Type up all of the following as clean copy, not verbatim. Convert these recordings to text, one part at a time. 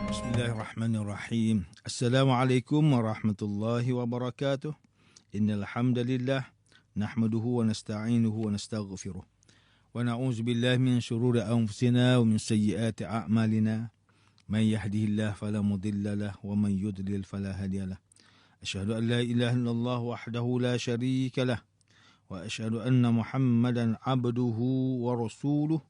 Bismillahirrahmanirrahim. Assalamualaikum warahmatullahi wabarakatuh. Innal hamdalillah nahmaduhu wa nasta'inuhu wa nastaghfiruh. Wa na'udzu billahi min shururi anfusina wa min sayyiati a'malina. Man yahdihillahu fala mudilla lahu wa man yudlil fala hadiya lahu. Asyhadu an la ilaha illallah wahdahu la syarika lahu wa asyhadu anna Muhammadan abduhu wa rasuluh.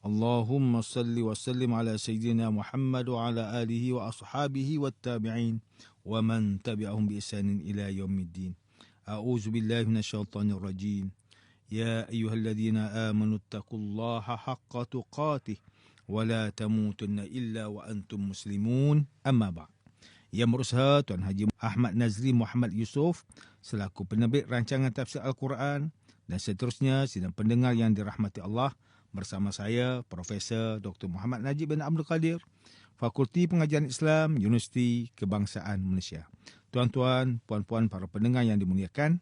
Allahumma salli wa sallim ala sayyidina Muhammad wa ala alihi wa ashabihi wa tabi'in wa man tabi'ahum bi ihsanin ila yaumiddin. A'udzu billahi minasyaitonir rajim. Ya ayyuhalladzina amanu taqullaha haqqa tuqatih wa la tamutunna illa wa antum muslimun. Amma ba'd. Yang berusaha Tuan Haji Ahmad Nazri Muhammad Yusof selaku penerbit rancangan tafsir Al-Quran dan seterusnya sidang pendengar yang dirahmati Allah, bersama saya Profesor Dr. Muhammad Najib bin Abdul Qadir, Fakulti Pengajian Islam, Universiti Kebangsaan Malaysia. Tuan-tuan, puan-puan para pendengar yang dimuliakan,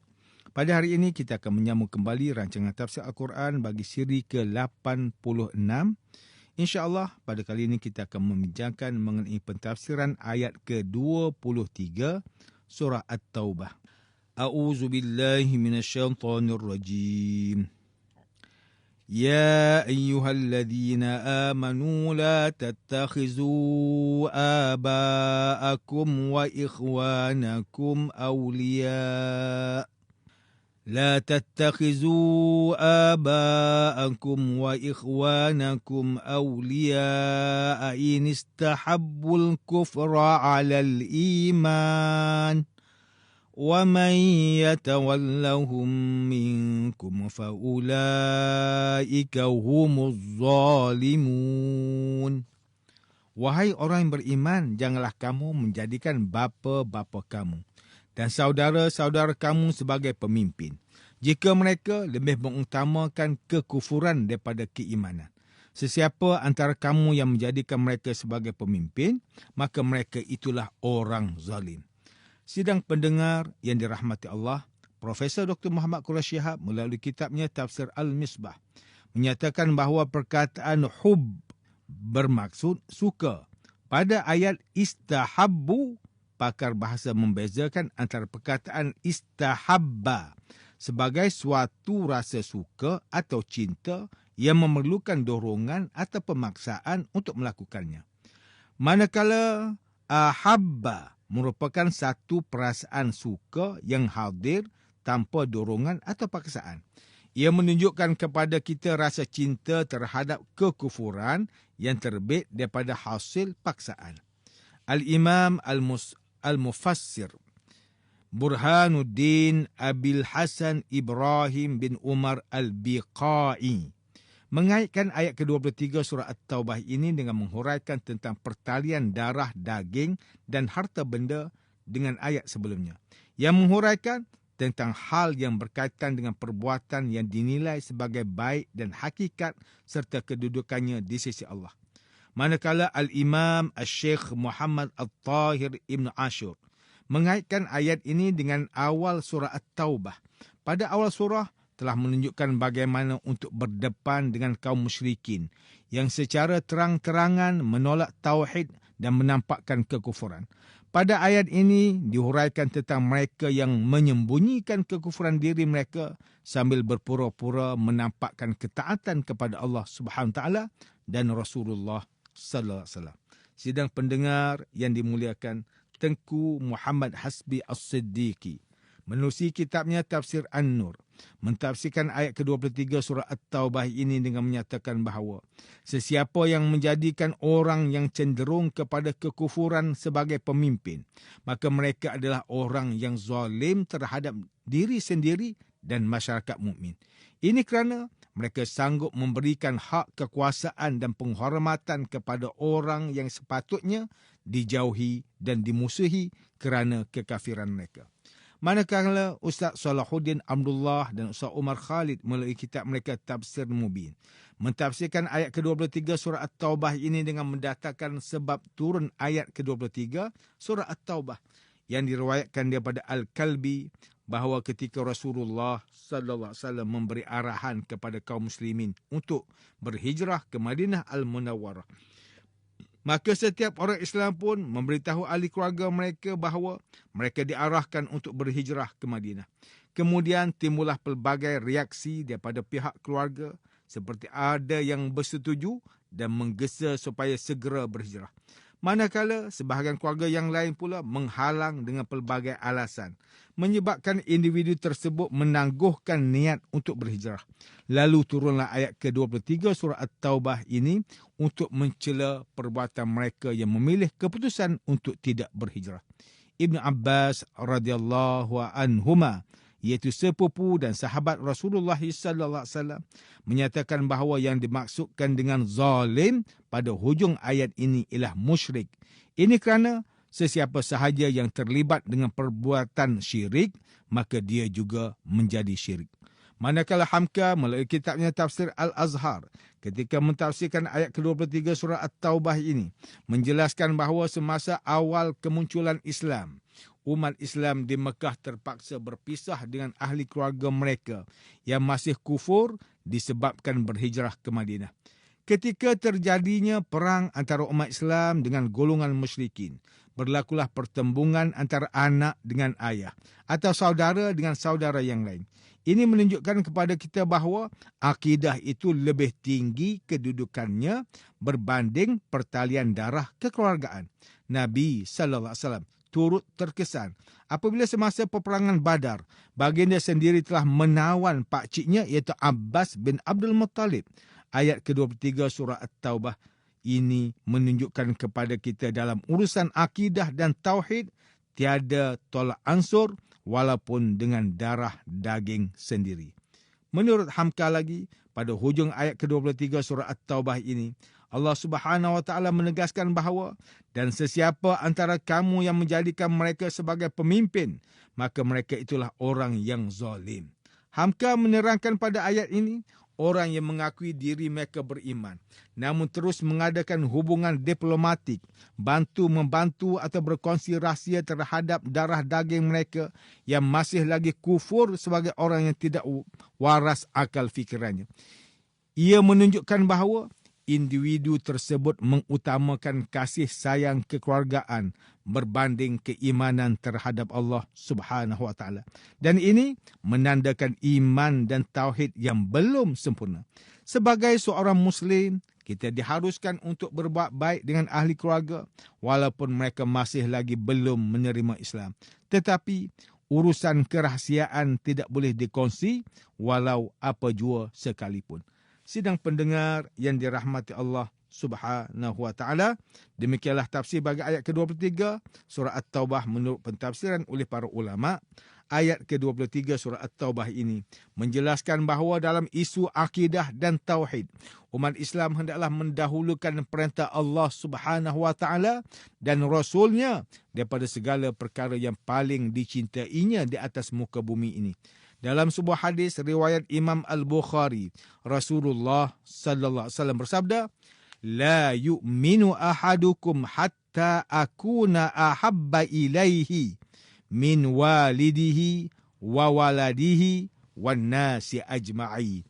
pada hari ini kita akan menyambung kembali rancangan tafsir Al-Quran bagi siri ke-86. InsyaAllah pada kali ini kita akan membincangkan mengenai pentafsiran ayat ke-23 surah At-Taubah. A'udzu billahi minasyaitonir rajim. يا أيها الذين آمنوا لا تتخذوا آباءكم وإخوانكم أولياء لا تتخذوا آباءكم وإخوانكم أولياء إن استحبوا الكفر على الإيمان وَمَنْ يَتَوَلَّهُمْ مِنْكُمْ فَأُولَئِكَ هُمُ الظَّالِمُونَ. Wahai orang yang beriman, janganlah kamu menjadikan bapa-bapa kamu dan saudara-saudara kamu sebagai pemimpin, jika mereka lebih mengutamakan kekufuran daripada keimanan. Sesiapa antara kamu yang menjadikan mereka sebagai pemimpin, maka mereka itulah orang zalim. Sidang pendengar yang dirahmati Allah, Profesor Dr. Muhammad Quraisy Shihab melalui kitabnya Tafsir Al-Misbah menyatakan bahawa perkataan hub bermaksud suka. Pada ayat istahabbu, pakar bahasa membezakan antara perkataan istahabba sebagai suatu rasa suka atau cinta yang memerlukan dorongan atau pemaksaan untuk melakukannya. Manakala ahabba merupakan satu perasaan suka yang hadir tanpa dorongan atau paksaan. Ia menunjukkan kepada kita rasa cinta terhadap kekufuran yang terbit daripada hasil paksaan. Al-Imam Al-Mufassir Burhanuddin Abil Hasan Ibrahim bin Umar Al-Biqai mengaitkan ayat ke-23 surah At-Taubah ini dengan menghuraikan tentang pertalian darah, daging dan harta benda dengan ayat sebelumnya, yang menghuraikan tentang hal yang berkaitan dengan perbuatan yang dinilai sebagai baik dan hakikat serta kedudukannya di sisi Allah. Manakala Al-Imam Al-Syekh Muhammad Al-Tahir Ibn Ashur mengaitkan ayat ini dengan awal surah At-Taubah. Pada awal surah telah menunjukkan bagaimana untuk berdepan dengan kaum musyrikin yang secara terang-terangan menolak tauhid dan menampakkan kekufuran. Pada ayat ini dihuraikan tentang mereka yang menyembunyikan kekufuran diri mereka sambil berpura-pura menampakkan ketaatan kepada Allah Subhanahu taala dan Rasulullah sallallahu alaihi wasallam. Sidang pendengar yang dimuliakan, Tengku Muhammad Hasbi As-Siddiqi menerusi kitabnya Tafsir An-Nur mentafsirkan ayat ke-23 surah At-Taubah ini dengan menyatakan bahawa sesiapa yang menjadikan orang yang cenderung kepada kekufuran sebagai pemimpin, maka mereka adalah orang yang zalim terhadap diri sendiri dan masyarakat mukmin. Ini kerana mereka sanggup memberikan hak kekuasaan dan penghormatan kepada orang yang sepatutnya dijauhi dan dimusuhi kerana kekafiran mereka. Manakala Ustaz Salahuddin Abdullah dan Ustaz Umar Khalid melalui kitab mereka Tafsir Mubin mentafsirkan ayat ke-23 surah At-Taubah ini dengan mendatangkan sebab turun ayat ke-23 surah At-Taubah yang diriwayatkan daripada Al-Kalbi bahawa ketika Rasulullah sallallahu alaihi wasallam memberi arahan kepada kaum muslimin untuk berhijrah ke Madinah Al-Munawwarah, Maka setiap orang Islam pun memberitahu ahli keluarga mereka bahawa mereka diarahkan untuk berhijrah ke Madinah. Kemudian timbullah pelbagai reaksi daripada pihak keluarga seperti ada yang bersetuju dan menggesa supaya segera berhijrah. Manakala sebahagian keluarga yang lain pula menghalang dengan pelbagai alasan, menyebabkan individu tersebut menangguhkan niat untuk berhijrah. Lalu turunlah ayat ke-23 surah At-Taubah ini untuk mencela perbuatan mereka yang memilih keputusan untuk tidak berhijrah. Ibn Abbas radhiyallahu anhuma, iaitu sepupu dan sahabat Rasulullah sallallahu alaihi wasallam, menyatakan bahawa yang dimaksudkan dengan zalim pada hujung ayat ini ialah musyrik. Ini kerana sesiapa sahaja yang terlibat dengan perbuatan syirik, maka dia juga menjadi syirik. Manakala Hamka melalui kitabnya Tafsir Al-Azhar ketika mentafsirkan ayat ke-23 surah At-Taubah ini, menjelaskan bahawa semasa awal kemunculan Islam, umat Islam di Mekah terpaksa berpisah dengan ahli keluarga mereka yang masih kufur disebabkan berhijrah ke Madinah. Ketika terjadinya perang antara umat Islam dengan golongan musyrikin, berlakulah pertembungan antara anak dengan ayah atau saudara dengan saudara yang lain. Ini menunjukkan kepada kita bahawa akidah itu lebih tinggi kedudukannya berbanding pertalian darah kekeluargaan. Nabi sallallahu alaihi wasallam turut terkesan apabila semasa peperangan Badar, baginda sendiri telah menawan pakciknya iaitu Abbas bin Abdul Muttalib. Ayat ke-23 surah At-Taubah ini menunjukkan kepada kita dalam urusan akidah dan tauhid tiada tolak ansur walaupun dengan darah daging sendiri. Menurut Hamka lagi, pada hujung ayat ke-23 surah At-Taubah ini, Allah Subhanahu Wa Taala menegaskan bahawa dan sesiapa antara kamu yang menjadikan mereka sebagai pemimpin, maka mereka itulah orang yang zalim. Hamka menerangkan pada ayat ini, orang yang mengakui diri mereka beriman, namun terus mengadakan hubungan diplomatik, bantu-membantu atau berkongsi rahsia terhadap darah daging mereka yang masih lagi kufur sebagai orang yang tidak waras akal fikirannya. Ia menunjukkan bahawa individu tersebut mengutamakan kasih sayang kekeluargaan berbanding keimanan terhadap Allah Subhanahu Wa Taala. Dan ini menandakan iman dan tauhid yang belum sempurna. Sebagai seorang Muslim, kita diharuskan untuk berbuat baik dengan ahli keluarga walaupun mereka masih lagi belum menerima Islam. Tetapi urusan kerahsiaan tidak boleh dikongsi walau apa jua sekalipun. Sidang pendengar yang dirahmati Allah Subhanahu Wa Taala, demikianlah tafsir bagi ayat ke-23 surah At-Taubah menurut pentafsiran oleh para ulama. Ayat ke-23 surah At-Taubah ini menjelaskan bahawa dalam isu akidah dan tauhid, umat Islam hendaklah mendahulukan perintah Allah Subhanahu Wa Taala dan Rasulnya daripada segala perkara yang paling dicintainya di atas muka bumi ini. Dalam sebuah hadis riwayat Imam Al-Bukhari, Rasulullah sallallahu alaihi wasallam bersabda, "La yu'minu ahadukum hatta akuna ahabba ilaihi min walidihi wa waladihi wan nasi ajma'in."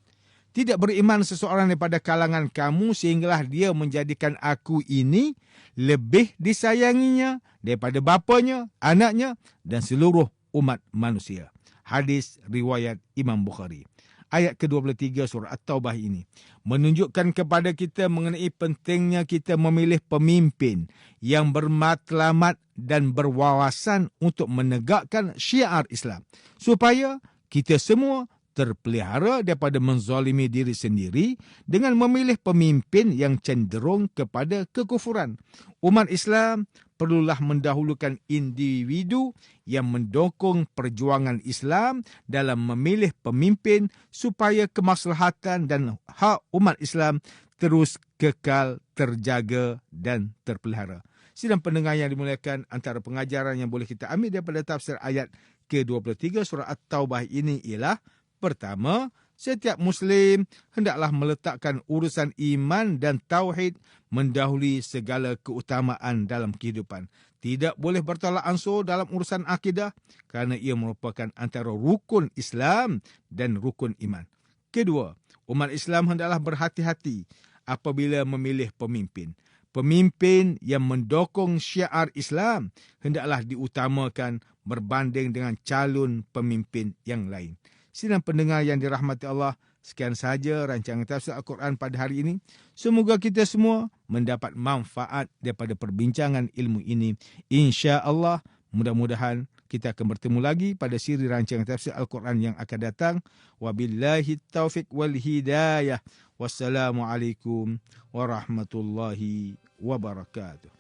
Tidak beriman seseorang daripada kalangan kamu sehinggalah dia menjadikan aku ini lebih disayanginya daripada bapanya, anaknya dan seluruh umat manusia. Hadis riwayat Imam Bukhari. Ayat ke-23 surah At-Taubah ini menunjukkan kepada kita mengenai pentingnya kita memilih pemimpin yang bermatlamat dan berwawasan untuk menegakkan syiar Islam, supaya kita semua terpelihara daripada menzalimi diri sendiri dengan memilih pemimpin yang cenderung kepada kekufuran. Umat Islam perlulah mendahulukan individu yang mendukung perjuangan Islam dalam memilih pemimpin supaya kemaslahatan dan hak umat Islam terus kekal terjaga dan terpelihara. Sidang pendengar yang dimuliakan, antara pengajaran yang boleh kita ambil daripada tafsir ayat ke-23 surah At-Taubah ini ialah: pertama, setiap Muslim hendaklah meletakkan urusan iman dan tauhid mendahului segala keutamaan dalam kehidupan. Tidak boleh bertolak ansur dalam urusan akidah kerana ia merupakan antara rukun Islam dan rukun iman. Kedua, umat Islam hendaklah berhati-hati apabila memilih pemimpin. Pemimpin yang mendukung syiar Islam hendaklah diutamakan berbanding dengan calon pemimpin yang lain. Sidang pendengar yang dirahmati Allah, sekian sahaja rancangan tafsir Al-Quran pada hari ini. Semoga kita semua mendapat manfaat daripada perbincangan ilmu ini. Insya-Allah, mudah-mudahan kita akan bertemu lagi pada siri rancangan tafsir Al-Quran yang akan datang. Wabillahi taufiq wal hidayah. Wassalamualaikum warahmatullahi wabarakatuh.